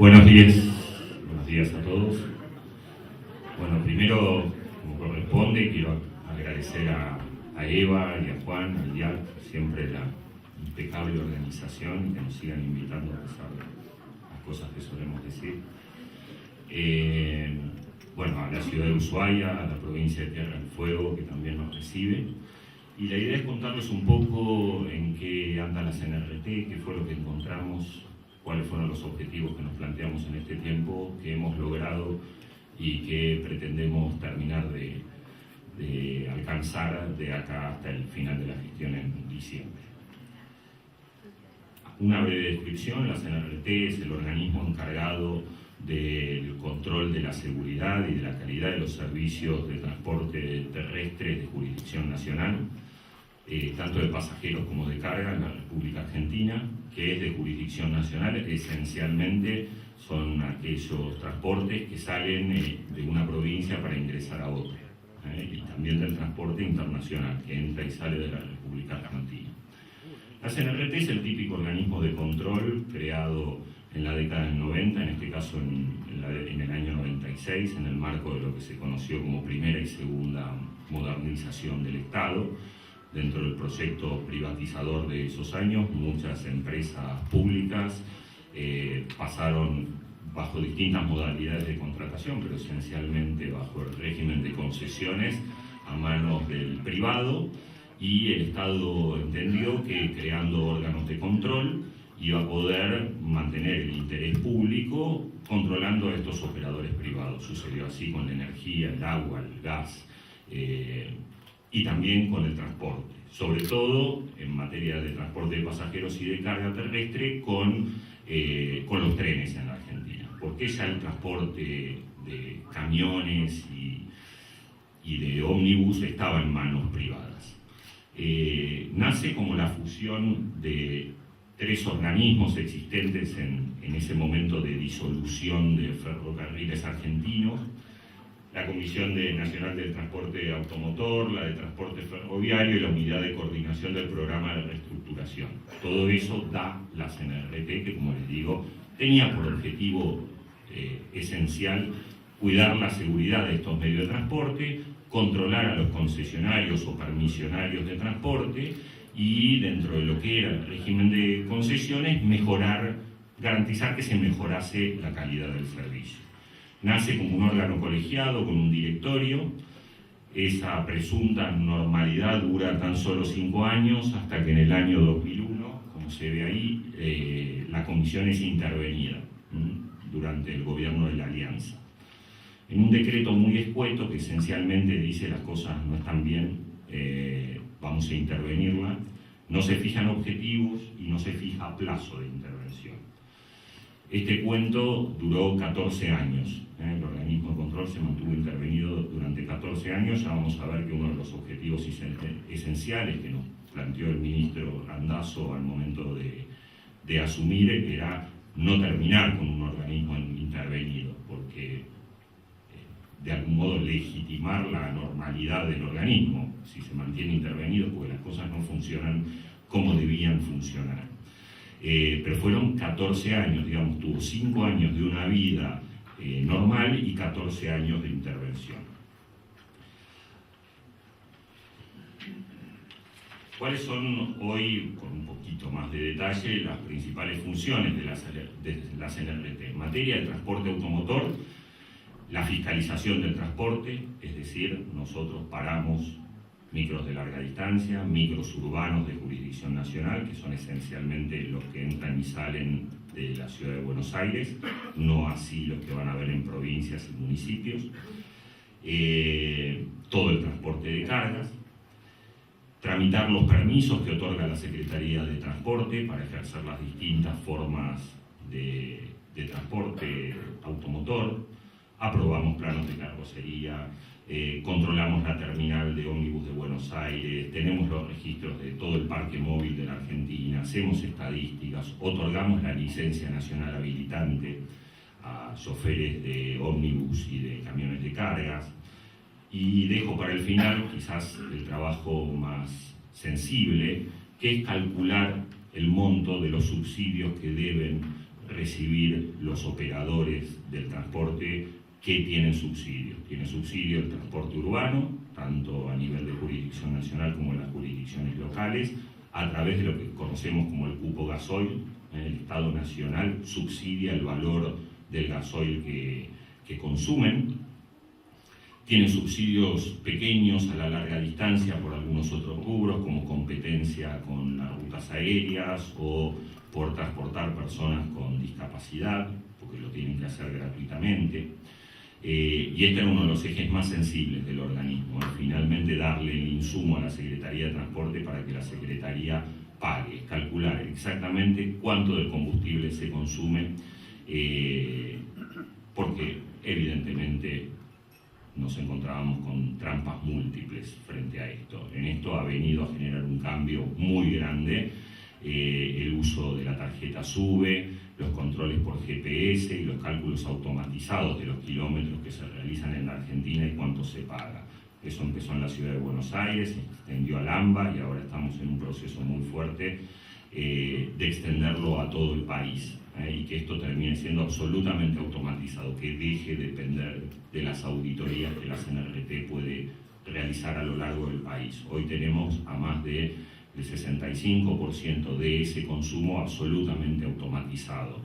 Buenos días a todos. Bueno, primero, como corresponde, quiero agradecer a Eva y a Juan, al IAC, siempre la impecable organización y que nos sigan invitando a pesar de las cosas que solemos decir. Bueno, a la ciudad de Ushuaia, a la provincia de Tierra del Fuego, que también nos recibe. Y la idea es contarles un poco en qué anda la CNRT, qué fue lo que encontramos, cuáles fueron los objetivos que nos planteamos en este tiempo, que hemos logrado y que pretendemos terminar de alcanzar de acá hasta el final de la gestión en diciembre. Una breve descripción: la CNRT es el organismo encargado del control de la seguridad y de la calidad de los servicios de transporte terrestre de jurisdicción nacional, tanto de pasajeros como de carga en la República Argentina, que es de jurisdicción nacional. Esencialmente son aquellos transportes que salen de una provincia para ingresar a otra, y también del transporte internacional, que entra y sale de la República Argentina. La CNRT es el típico organismo de control creado en la década del 90, en este caso en el año 96, en el marco de lo que se conoció como primera y segunda modernización del Estado. Dentro del proyecto privatizador de esos años, muchas empresas públicas pasaron bajo distintas modalidades de contratación, pero esencialmente bajo el régimen de concesiones a manos del privado, y el Estado entendió que creando órganos de control iba a poder mantener el interés público controlando a estos operadores privados. Sucedió así con la energía, el agua, el gas, y también con el transporte, sobre todo en materia de transporte de pasajeros y de carga terrestre con los trenes en la Argentina, porque ya el transporte de camiones y de ómnibus estaba en manos privadas. Nace como la fusión de tres organismos existentes en ese momento de disolución de Ferrocarriles Argentinos: la Comisión Nacional del Transporte Automotor, la de Transporte Ferroviario y la Unidad de Coordinación del Programa de Reestructuración. Todo eso da la CNRT, que, como les digo, tenía por objetivo esencial cuidar la seguridad de estos medios de transporte, controlar a los concesionarios o permisionarios de transporte y, dentro de lo que era el régimen de concesiones, garantizar que se mejorase la calidad del servicio. Nace como un órgano colegiado con un directorio. Esa presunta normalidad dura tan solo 5 años, hasta que en el año 2001, como se ve ahí, la comisión es intervenida durante el gobierno de la Alianza, en un decreto muy escueto que esencialmente dice: las cosas no están bien, vamos a intervenirla. No se fijan objetivos y no se fija plazo de intervención. Este cuento duró 14 años. El organismo de control se mantuvo intervenido durante 14 años. Ya vamos a ver que uno de los objetivos esenciales que nos planteó el ministro Randazzo al momento de asumir era no terminar con un organismo intervenido, porque de algún modo legitimar la normalidad del organismo si se mantiene intervenido, porque las cosas no funcionan como debían funcionar. Pero fueron 14 años, digamos, tuvo 5 años de una vida normal y 14 años de intervención. ¿Cuáles son hoy, con un poquito más de detalle, las principales funciones de la CNRT? En materia de transporte automotor, la fiscalización del transporte, es decir, nosotros paramos micros de larga distancia, micros urbanos de jurisdicción nacional, que son esencialmente los que entran y salen de la ciudad de Buenos Aires, no así los que van a ver en provincias y municipios. Todo el transporte de cargas, tramitar los permisos que otorga la Secretaría de Transporte para ejercer las distintas formas de transporte automotor. Aprobamos planos de carrocería, controlamos la terminal de ómnibus de Buenos Aires, tenemos los registros de todo el parque móvil de la Argentina, hacemos estadísticas, otorgamos la licencia nacional habilitante a choferes de ómnibus y de camiones de cargas. Y dejo para el final quizás el trabajo más sensible, que es calcular el monto de los subsidios que deben recibir los operadores del transporte que tienen subsidio. Tiene subsidio el transporte urbano, tanto a nivel de jurisdicción nacional como en las jurisdicciones locales, a través de lo que conocemos como el cupo gasoil. El Estado Nacional subsidia el valor del gasoil que consumen. Tienen subsidios pequeños a la larga distancia por algunos otros rubros, como competencia con las rutas aéreas o por transportar personas con discapacidad, porque lo tienen que hacer gratuitamente. Y este era uno de los ejes más sensibles del organismo, finalmente darle el insumo a la Secretaría de Transporte para que la Secretaría pague, calcular exactamente cuánto del combustible se consume, porque evidentemente nos encontrábamos con trampas múltiples frente a esto. En esto ha venido a generar un cambio muy grande, el uso de la tarjeta SUBE, los controles por GPS y los cálculos automatizados de los kilómetros que se realizan en la Argentina y cuánto se paga. Eso empezó en la ciudad de Buenos Aires, se extendió al AMBA y ahora estamos en un proceso muy fuerte de extenderlo a todo el país, y que esto termine siendo absolutamente automatizado, que deje de depender de las auditorías que la CNRT puede realizar a lo largo del país. Hoy tenemos a más del 65% de ese consumo absolutamente automatizado,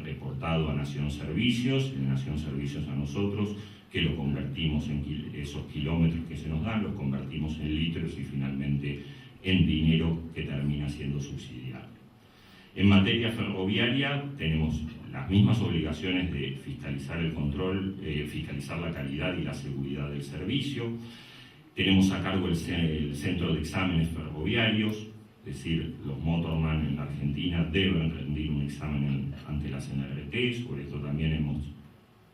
reportado a Nación Servicios, y de Nación Servicios a nosotros, que lo convertimos en esos kilómetros que se nos dan, los convertimos en litros y finalmente en dinero que termina siendo subsidiado. En materia ferroviaria tenemos las mismas obligaciones de fiscalizar el control, fiscalizar la calidad y la seguridad del servicio. Tenemos a cargo el Centro de Exámenes Ferroviarios, es decir, los motorman en la Argentina deben rendir un examen ante la CNRT. Sobre esto también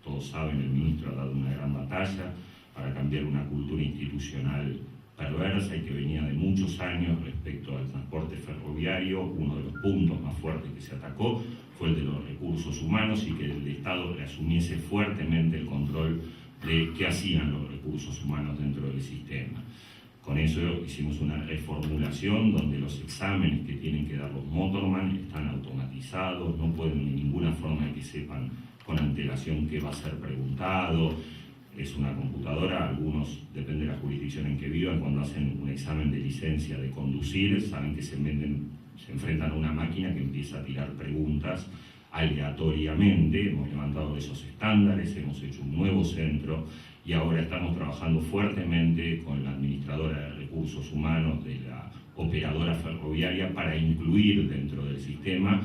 todos saben, el ministro ha dado una gran batalla para cambiar una cultura institucional perversa y que venía de muchos años respecto al transporte ferroviario. Uno de los puntos más fuertes que se atacó fue el de los recursos humanos y que el Estado reasumiese fuertemente el control de qué hacían los recursos humanos dentro del sistema. Con eso hicimos una reformulación donde los exámenes que tienen que dar los motorman están automatizados, no pueden de ninguna forma que sepan con antelación qué va a ser preguntado. Es una computadora, algunos, depende de la jurisdicción en que vivan, cuando hacen un examen de licencia de conducir, saben que se enfrentan a una máquina que empieza a tirar preguntas aleatoriamente. Hemos levantado esos estándares, hemos hecho un nuevo centro y ahora estamos trabajando fuertemente con la administradora de recursos humanos de la operadora ferroviaria para incluir dentro del sistema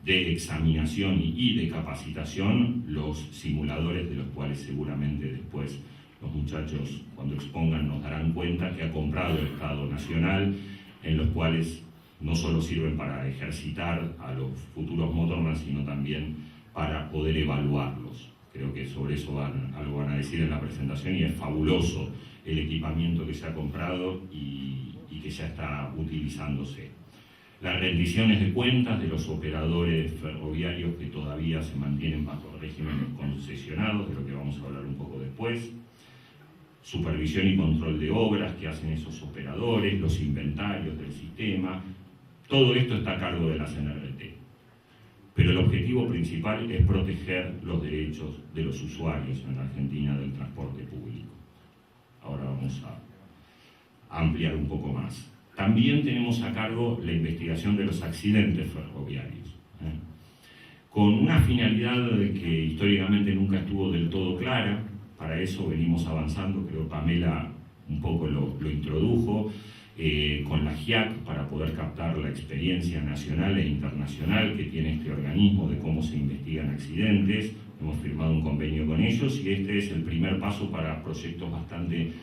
de examinación y de capacitación los simuladores, de los cuales seguramente después los muchachos cuando expongan nos darán cuenta que ha comprado el Estado Nacional, en los cuales no solo sirven para ejercitar a los futuros motorman, sino también para poder evaluarlos. Creo que sobre eso algo van a decir en la presentación, y es fabuloso el equipamiento que se ha comprado y que ya está utilizándose. Las rendiciones de cuentas de los operadores ferroviarios que todavía se mantienen bajo regímenes concesionados, de lo que vamos a hablar un poco después. Supervisión y control de obras que hacen esos operadores, los inventarios del sistema. Todo esto está a cargo de la CNRT. Pero el objetivo principal es proteger los derechos de los usuarios en la Argentina del transporte público. Ahora vamos a ampliar un poco más. También tenemos a cargo la investigación de los accidentes ferroviarios, con una finalidad que históricamente nunca estuvo del todo clara. Para eso venimos avanzando, creo que Pamela un poco lo introdujo, con la GIAC, para poder captar la experiencia nacional e internacional que tiene este organismo de cómo se investigan accidentes. Hemos firmado un convenio con ellos y este es el primer paso para proyectos bastante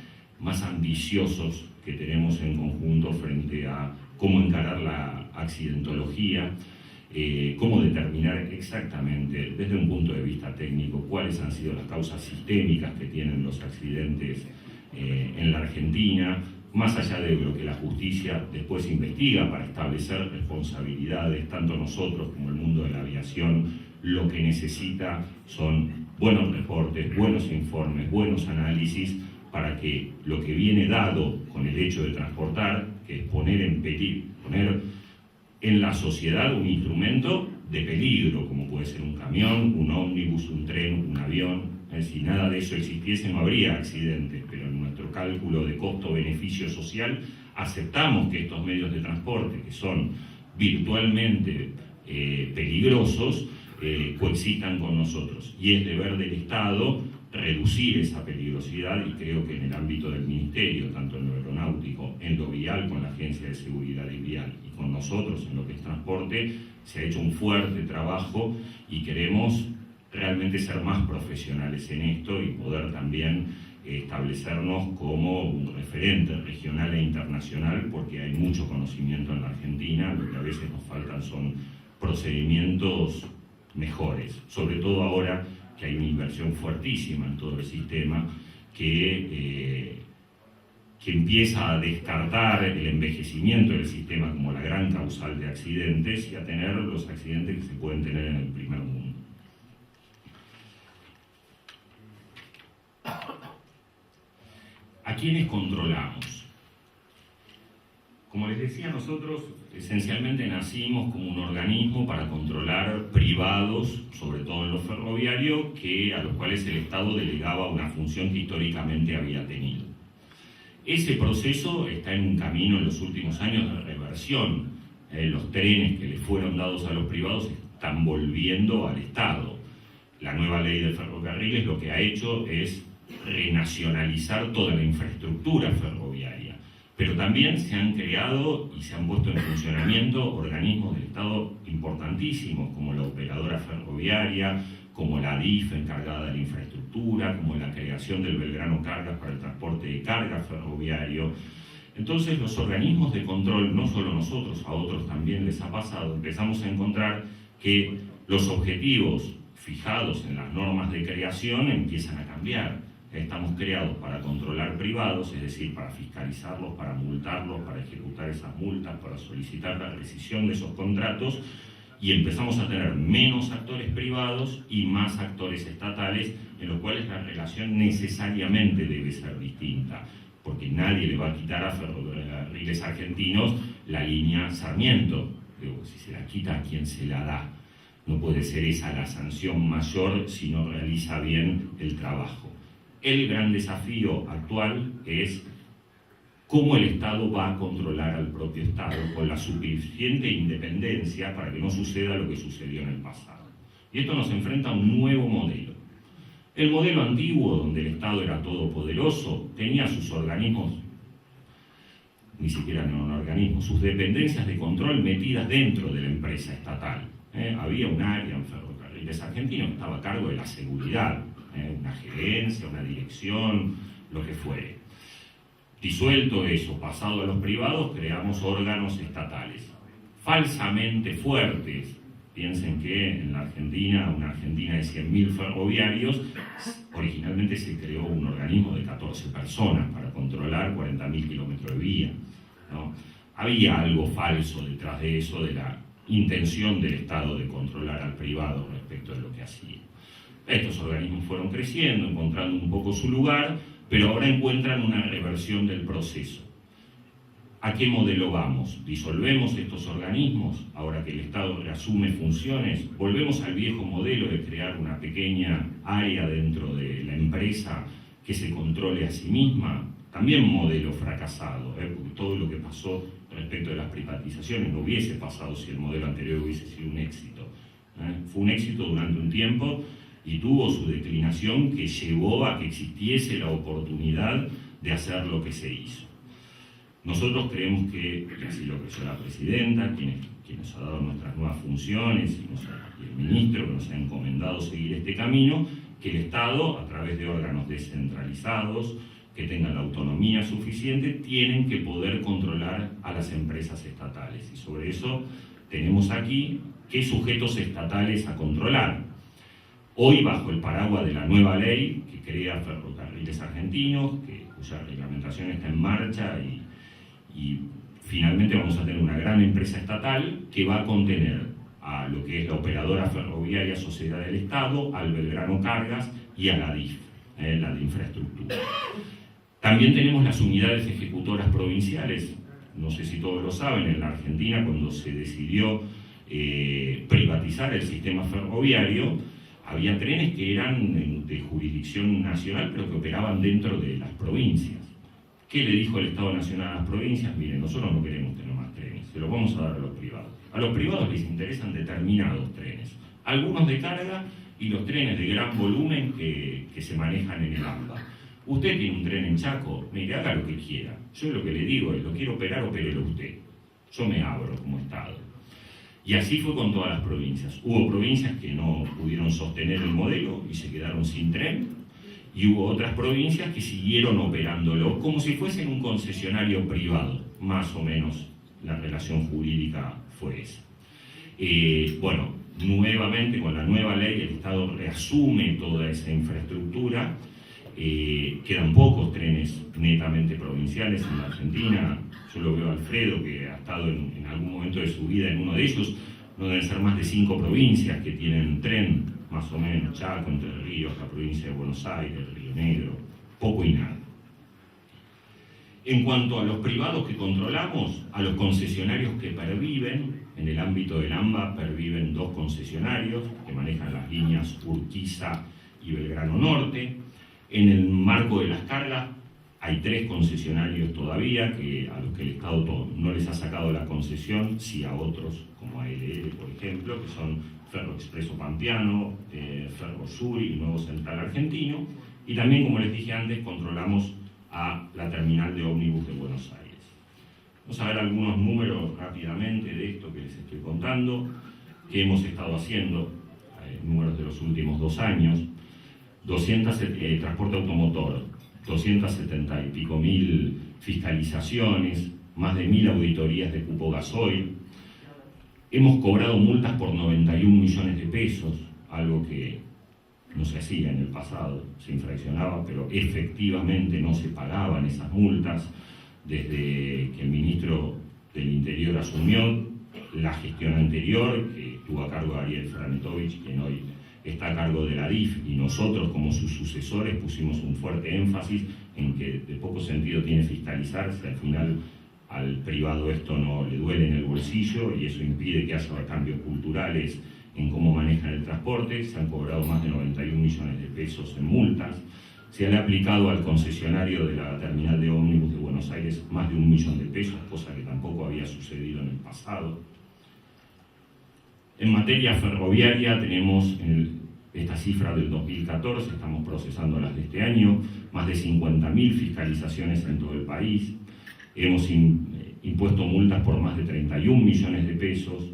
más ambiciosos que tenemos en conjunto frente a cómo encarar la accidentología, cómo determinar exactamente desde un punto de vista técnico cuáles han sido las causas sistémicas que tienen los accidentes en la Argentina, más allá de lo que la justicia después investiga para establecer responsabilidades. Tanto nosotros como el mundo de la aviación lo que necesita son buenos reportes, buenos informes, buenos análisis, para que lo que viene dado con el hecho de transportar, que es poner en la sociedad un instrumento de peligro, como puede ser un camión, un ómnibus, un tren, un avión. Si nada de eso existiese no habría accidentes, pero en nuestro cálculo de costo-beneficio social aceptamos que estos medios de transporte, que son virtualmente peligrosos, coexistan con nosotros. Y es deber del Estado reducir esa peligrosidad, y creo que en el ámbito del Ministerio, tanto en lo aeronáutico, en lo vial con la Agencia de Seguridad Vial y con nosotros en lo que es transporte, se ha hecho un fuerte trabajo y queremos realmente ser más profesionales en esto y poder también establecernos como un referente regional e internacional, porque hay mucho conocimiento en la Argentina. Lo que a veces nos faltan son procedimientos mejores, sobre todo ahora que hay una inversión fuertísima en todo el sistema que empieza a descartar el envejecimiento del sistema como la gran causal de accidentes y a tener los accidentes que se pueden tener en el primer mundo. ¿A quiénes controlamos? Como les decía, nosotros esencialmente nacimos como un organismo para controlar privados, sobre todo en lo ferroviario, a los cuales el Estado delegaba una función que históricamente había tenido. Ese proceso está en un camino en los últimos años de reversión. Los trenes que le fueron dados a los privados están volviendo al Estado. La nueva ley del ferrocarril lo que ha hecho es renacionalizar toda la infraestructura ferroviaria, pero también se han creado y se han puesto en funcionamiento organismos del Estado importantísimos, como la operadora ferroviaria, como la ADIF encargada de la infraestructura, como la creación del Belgrano Cargas para el transporte de carga ferroviario. Entonces los organismos de control, no solo nosotros, a otros también les ha pasado, empezamos a encontrar que los objetivos fijados en las normas de creación empiezan a cambiar. Estamos creados para controlar privados, es decir, para fiscalizarlos, para multarlos, para ejecutar esas multas, para solicitar la rescisión de esos contratos, y empezamos a tener menos actores privados y más actores estatales, en los cuales la relación necesariamente debe ser distinta, porque nadie le va a quitar a Ferrocarriles Argentinos la línea Sarmiento. Digo, si se la quita, ¿a quién se la da? No puede ser esa la sanción mayor si no realiza bien el trabajo. El gran desafío actual es cómo el Estado va a controlar al propio Estado con la suficiente independencia para que no suceda lo que sucedió en el pasado. Y esto nos enfrenta a un nuevo modelo. El modelo antiguo, donde el Estado era todopoderoso, tenía sus organismos, ni siquiera no organismos, sus dependencias de control metidas dentro de la empresa estatal. Había un área en Ferrocarriles Argentinos que estaba a cargo de la seguridad, una gerencia, una dirección, lo que fuere. Disuelto eso, pasado a los privados, creamos órganos estatales, falsamente fuertes. Piensen que en la Argentina, una Argentina de 100.000 ferroviarios, originalmente se creó un organismo de 14 personas para controlar 40.000 kilómetros de vía, ¿no? Había algo falso detrás de eso, de la intención del Estado de controlar al privado respecto de lo que hacía. Estos organismos fueron creciendo, encontrando un poco su lugar, pero ahora encuentran una reversión del proceso. ¿A qué modelo vamos? ¿Disolvemos estos organismos ahora que el Estado reasume funciones? ¿Volvemos al viejo modelo de crear una pequeña área dentro de la empresa que se controle a sí misma? También modelo fracasado, porque todo lo que pasó respecto de las privatizaciones no hubiese pasado si el modelo anterior hubiese sido un éxito. Fue un éxito durante un tiempo y tuvo su declinación que llevó a que existiese la oportunidad de hacer lo que se hizo. Nosotros creemos que, así lo creyó la presidenta, quien nos ha dado nuestras nuevas funciones, y el ministro que nos ha encomendado seguir este camino, que el Estado, a través de órganos descentralizados, que tengan la autonomía suficiente, tienen que poder controlar a las empresas estatales. Y sobre eso tenemos aquí qué sujetos estatales a controlar. Hoy, bajo el paraguas de la nueva ley que crea Ferrocarriles Argentinos, cuya reglamentación está en marcha y finalmente vamos a tener una gran empresa estatal que va a contener a lo que es la operadora ferroviaria Sociedad del Estado, al Belgrano Cargas y a la DIF, la de infraestructura. También tenemos las unidades ejecutoras provinciales. No sé si todos lo saben, en la Argentina cuando se decidió privatizar el sistema ferroviario, había trenes que eran de jurisdicción nacional, pero que operaban dentro de las provincias. ¿Qué le dijo el Estado Nacional a las provincias? Miren, nosotros no queremos tener más trenes, se los vamos a dar a los privados. A los privados les interesan determinados trenes, algunos de carga y los trenes de gran volumen que se manejan en el AMBA. Usted tiene un tren en Chaco, mire, haga lo que quiera. Yo lo que le digo es, lo quiero operar, opérelo usted. Yo me abro como Estado. Y así fue con todas las provincias. Hubo provincias que no pudieron sostener el modelo y se quedaron sin tren, y hubo otras provincias que siguieron operándolo como si fuesen un concesionario privado. Más o menos la relación jurídica fue esa. Bueno, nuevamente con la nueva ley el Estado reasume toda esa infraestructura. Quedan pocos trenes netamente provinciales en la Argentina. Yo lo veo a Alfredo, que ha estado en algún momento de su vida en uno de ellos. No deben ser más de 5 provincias que tienen tren, más o menos: Chaco, Entre Ríos, la provincia de Buenos Aires, Río Negro, poco y nada. En cuanto a los privados que controlamos, a los concesionarios que perviven, en el ámbito del AMBA perviven 2 concesionarios que manejan las líneas Urquiza y Belgrano Norte. En el marco de las cargas hay 3 concesionarios todavía a los que el Estado no les ha sacado la concesión, sí a otros, como ALL, por ejemplo, que son Ferro Expreso Pampeano, Ferrosur y Nuevo Central Argentino. Y también, como les dije antes, controlamos a la terminal de ómnibus de Buenos Aires. Vamos a ver algunos números rápidamente de esto que les estoy contando, que hemos estado haciendo, números de los últimos 2 años. Transporte automotor, 270 y pico mil fiscalizaciones, más de 1000 auditorías de cupo gasoil. Hemos cobrado multas por 91 millones de pesos, algo que no se hacía en el pasado, se infraccionaba, pero efectivamente no se pagaban esas multas. Desde que el ministro del Interior asumió, la gestión anterior, que tuvo a cargo Ariel Franetovich, quien hoy está a cargo de la DIF, y nosotros como sus sucesores pusimos un fuerte énfasis en que de poco sentido tiene fiscalizarse. Al final al privado esto no le duele en el bolsillo y eso impide que haya cambios culturales en cómo manejan el transporte. Se han cobrado más de 91 millones de pesos en multas. Se le ha aplicado al concesionario de la terminal de ómnibus de Buenos Aires más de 1 millón de pesos, cosa que tampoco había sucedido en el pasado. En materia ferroviaria tenemos esta cifra del 2014, estamos procesando las de este año, más de 50.000 fiscalizaciones en todo el país. Hemos impuesto multas por más de 31 millones de pesos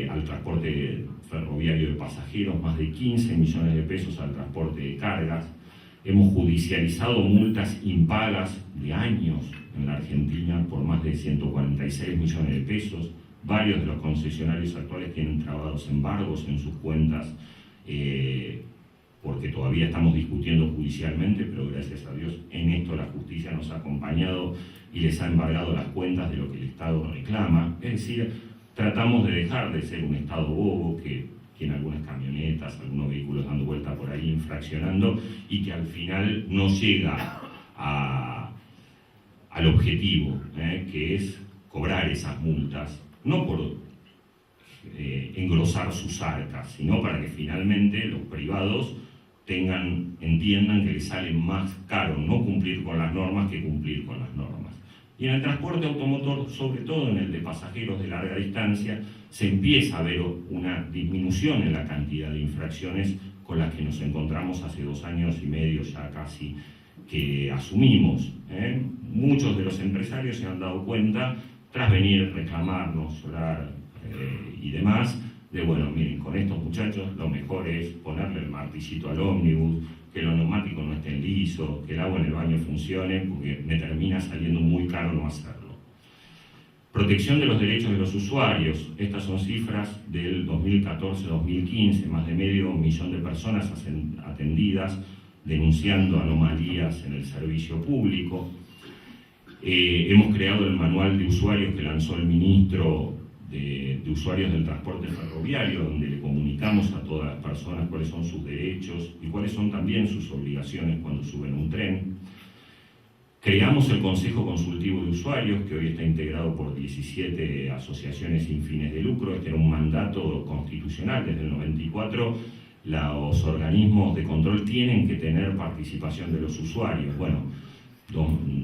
al transporte ferroviario de pasajeros, más de 15 millones de pesos al transporte de cargas. Hemos judicializado multas impagas de años en la Argentina por más de 146 millones de pesos. Varios de los concesionarios actuales tienen trabados embargos en sus cuentas porque todavía estamos discutiendo judicialmente, pero gracias a Dios en esto la justicia nos ha acompañado y les ha embargado las cuentas de lo que el Estado reclama. Es decir, tratamos de dejar de ser un Estado bobo que tiene algunas camionetas, algunos vehículos dando vuelta por ahí infraccionando y que al final no llega al objetivo, que es cobrar esas multas, no por engrosar sus arcas, sino para que finalmente los privados entiendan que les sale más caro no cumplir con las normas que cumplir con las normas. Y en el transporte automotor, sobre todo en el de pasajeros de larga distancia, se empieza a ver una disminución en la cantidad de infracciones con las que nos encontramos hace 2 años y medio ya casi que asumimos. Muchos de los empresarios se han dado cuenta, tras venir, reclamarnos, llorar y demás, de bueno, miren, con estos muchachos lo mejor es ponerle el martillito al ómnibus, que los neumáticos no estén lisos, que el agua en el baño funcione, porque me termina saliendo muy caro no hacerlo. Protección de los derechos de los usuarios. Estas son cifras del 2014-2015, más de medio millón de personas atendidas, denunciando anomalías en el servicio público. Hemos creado el manual de usuarios que lanzó el ministro de usuarios del transporte ferroviario, donde le comunicamos a todas las personas cuáles son sus derechos y cuáles son también sus obligaciones cuando suben un tren. Creamos el Consejo Consultivo de Usuarios, que hoy está integrado por 17 asociaciones sin fines de lucro. Este era un mandato constitucional. Desde el 94 los organismos de control tienen que tener participación de los usuarios. Bueno,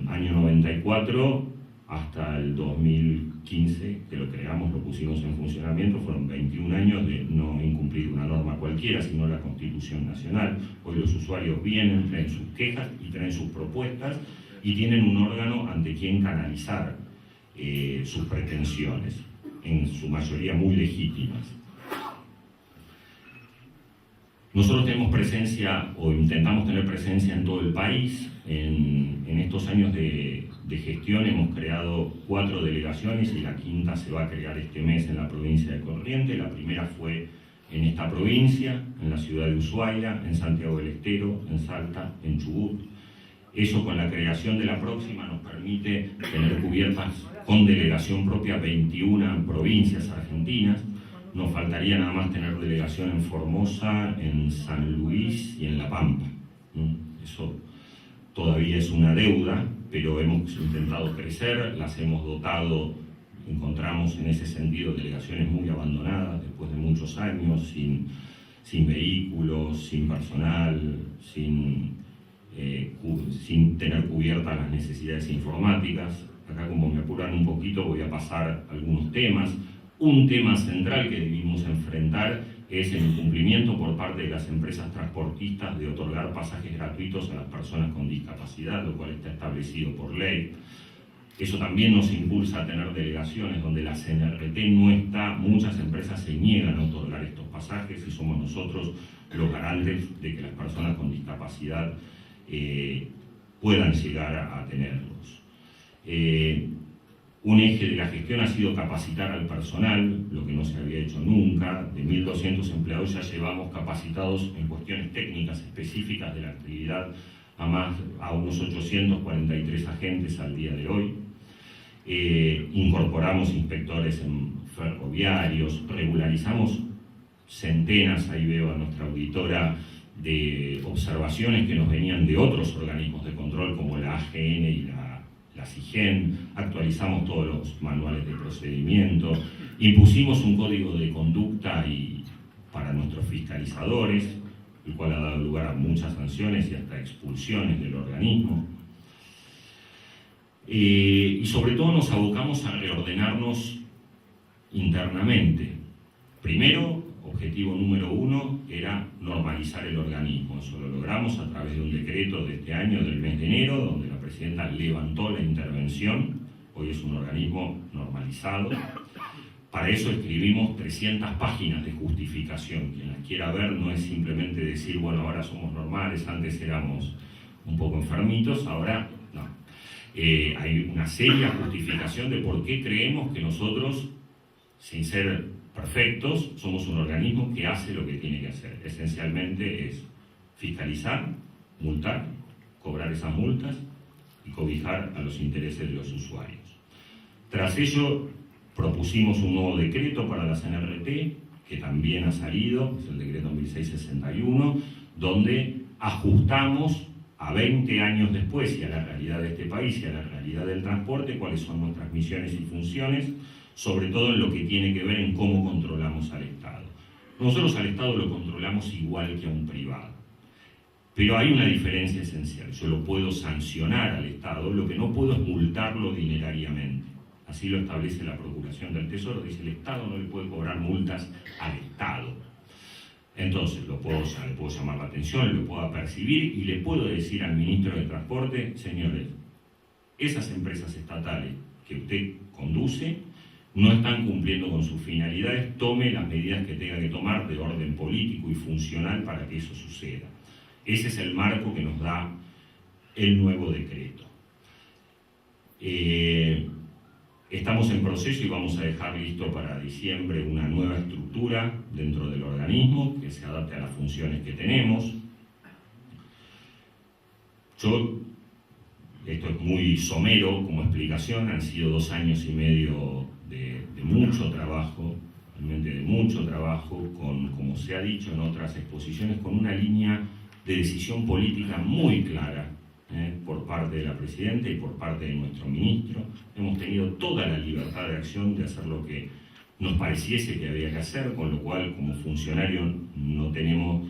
año 94 hasta el 2015, que lo creamos, lo pusimos en funcionamiento, fueron 21 años de no incumplir una norma cualquiera, sino la Constitución Nacional. Hoy los usuarios vienen, traen sus quejas y traen sus propuestas, y tienen un órgano ante quien canalizar sus pretensiones, en su mayoría muy legítimas. Nosotros tenemos presencia, o intentamos tener presencia en todo el país. En estos años de gestión hemos creado 4 delegaciones y la quinta se va a crear este mes en la provincia de Corrientes. La primera fue en esta provincia, en la ciudad de Ushuaia, en Santiago del Estero, en Salta, en Chubut. Eso, con la creación de la próxima, nos permite tener cubiertas con delegación propia 21 provincias argentinas. Nos faltaría nada más tener delegación en Formosa, en San Luis y en La Pampa. Eso todavía es una deuda, pero hemos intentado crecer, las hemos dotado. Encontramos en ese sentido delegaciones muy abandonadas después de muchos años, sin vehículos, sin personal, sin tener cubiertas las necesidades informáticas. Acá, como me apuran un poquito, voy a pasar algunos temas. Un tema central que debimos enfrentar es el incumplimiento por parte de las empresas transportistas de otorgar pasajes gratuitos a las personas con discapacidad, lo cual está establecido por ley. Eso también nos impulsa a tener delegaciones donde la CNRT no está. Muchas empresas se niegan a otorgar estos pasajes y somos nosotros los garantes de que las personas con discapacidad puedan llegar a tenerlos. Un eje de la gestión ha sido capacitar al personal, lo que no se había hecho nunca. De 1.200 empleados ya llevamos capacitados en cuestiones técnicas específicas de la actividad a unos 843 agentes al día de hoy. Incorporamos inspectores en ferroviarios, regularizamos centenas, ahí veo a nuestra auditora, de observaciones que nos venían de otros organismos de control como la AGN y la CIGEN. Actualizamos todos los manuales de procedimiento, impusimos un código de conducta para nuestros fiscalizadores, el cual ha dado lugar a muchas sanciones y hasta expulsiones del organismo. Y sobre todo nos abocamos a reordenarnos internamente. Primero, objetivo número 1 era normalizar el organismo. Eso lo logramos a través de un decreto de este año, del mes de enero, donde la presidenta levantó la intervención. Hoy es un organismo normalizado. Para eso escribimos 300 páginas de justificación. Quien las quiera ver, no es simplemente decir, bueno, ahora somos normales, antes éramos un poco enfermitos, ahora no. Hay una seria justificación de por qué creemos que nosotros, sin ser perfectos, somos un organismo que hace lo que tiene que hacer. Esencialmente es fiscalizar, multar, cobrar esas multas y cobijar a los intereses de los usuarios. Tras ello, propusimos un nuevo decreto para la CNRT, que también ha salido, es el decreto 1661, donde ajustamos a 20 años después y a la realidad de este país y a la realidad del transporte cuáles son nuestras misiones y funciones, sobre todo en lo que tiene que ver en cómo controlamos al Estado. Nosotros al Estado lo controlamos igual que a un privado, pero hay una diferencia esencial. Yo lo puedo sancionar al Estado, lo que no puedo es multarlo dinerariamente. Así lo establece la Procuración del Tesoro, dice el Estado no le puede cobrar multas al Estado. Entonces le puedo llamar la atención, lo puedo apercibir y le puedo decir al ministro de Transporte, señores, esas empresas estatales que usted conduce no están cumpliendo con sus finalidades, tome las medidas que tenga que tomar de orden político y funcional para que eso suceda. Ese es el marco que nos da el nuevo decreto. Estamos en proceso y vamos a dejar listo para diciembre una nueva estructura dentro del organismo que se adapte a las funciones que tenemos. Esto es muy somero como explicación, han sido 2 años y medio de mucho trabajo, realmente de mucho trabajo, como se ha dicho en otras exposiciones, con una línea de decisión política muy clara por parte de la Presidenta y por parte de nuestro Ministro. Hemos tenido toda la libertad de acción de hacer lo que nos pareciese que había que hacer, con lo cual como funcionario no tenemos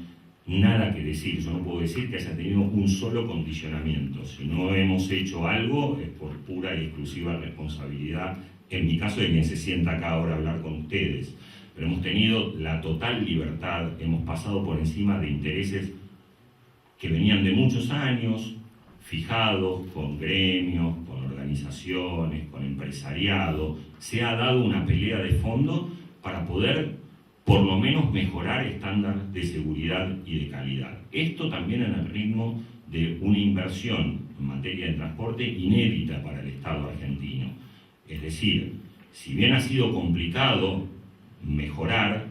nada que decir. Yo no puedo decir que haya tenido un solo condicionamiento. Si no hemos hecho algo es por pura y exclusiva responsabilidad, en mi caso, de quien se sienta acá ahora a hablar con ustedes. Pero hemos tenido la total libertad, hemos pasado por encima de intereses que venían de muchos años, fijados con gremios, con organizaciones, con empresariado. Se ha dado una pelea de fondo para poder por lo menos mejorar estándares de seguridad y de calidad. Esto también en el ritmo de una inversión en materia de transporte inédita para el Estado argentino. Es decir, si bien ha sido complicado mejorar,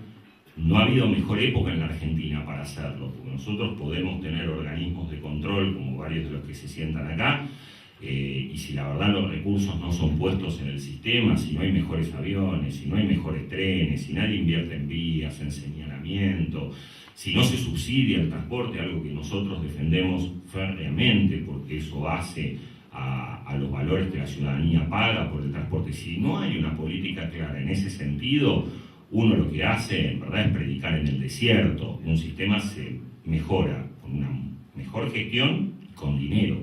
no ha habido mejor época en la Argentina para hacerlo, porque nosotros podemos tener organismos de control, como varios de los que se sientan acá, y si la verdad los recursos no son puestos en el sistema, si no hay mejores aviones, si no hay mejores trenes, si nadie invierte en vías, en señalamiento, si no se subsidia el transporte, algo que nosotros defendemos férreamente, porque eso hace a los valores que la ciudadanía paga por el transporte. Si no hay una política clara en ese sentido, uno lo que hace en verdad es predicar en el desierto. Un sistema se mejora con una mejor gestión y con dinero.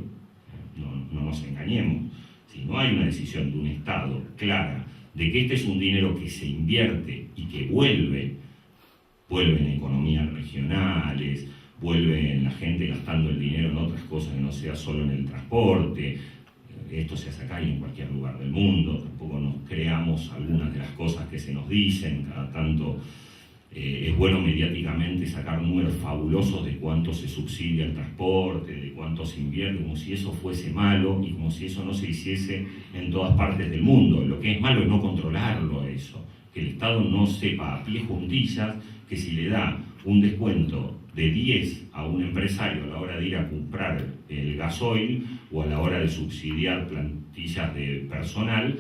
No nos engañemos. Si no hay una decisión de un Estado clara de que este es un dinero que se invierte y que vuelve en economías regionales, vuelve en la gente gastando el dinero en otras cosas que no sea solo en el transporte. Esto se hace acá y en cualquier lugar del mundo. Tampoco nos creamos algunas de las cosas que se nos dicen. Cada tanto es bueno mediáticamente sacar números fabulosos de cuánto se subsidia el transporte, de cuánto se invierte, como si eso fuese malo y como si eso no se hiciese en todas partes del mundo. Lo que es malo es no controlarlo eso, que el Estado no sepa a pie juntillas que si le da un descuento de 10 a un empresario a la hora de ir a comprar el gasoil o a la hora de subsidiar plantillas de personal,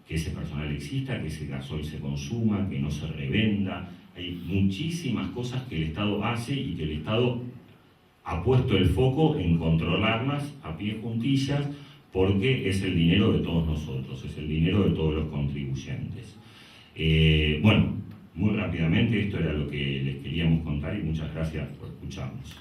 que ese personal exista, que ese gasoil se consuma, que no se revenda. Hay muchísimas cosas que el Estado hace y que el Estado ha puesto el foco en controlarlas a pie juntillas, porque es el dinero de todos nosotros, es el dinero de todos los contribuyentes. Bueno, muy rápidamente esto era lo que les queríamos contar y muchas gracias por escucharnos.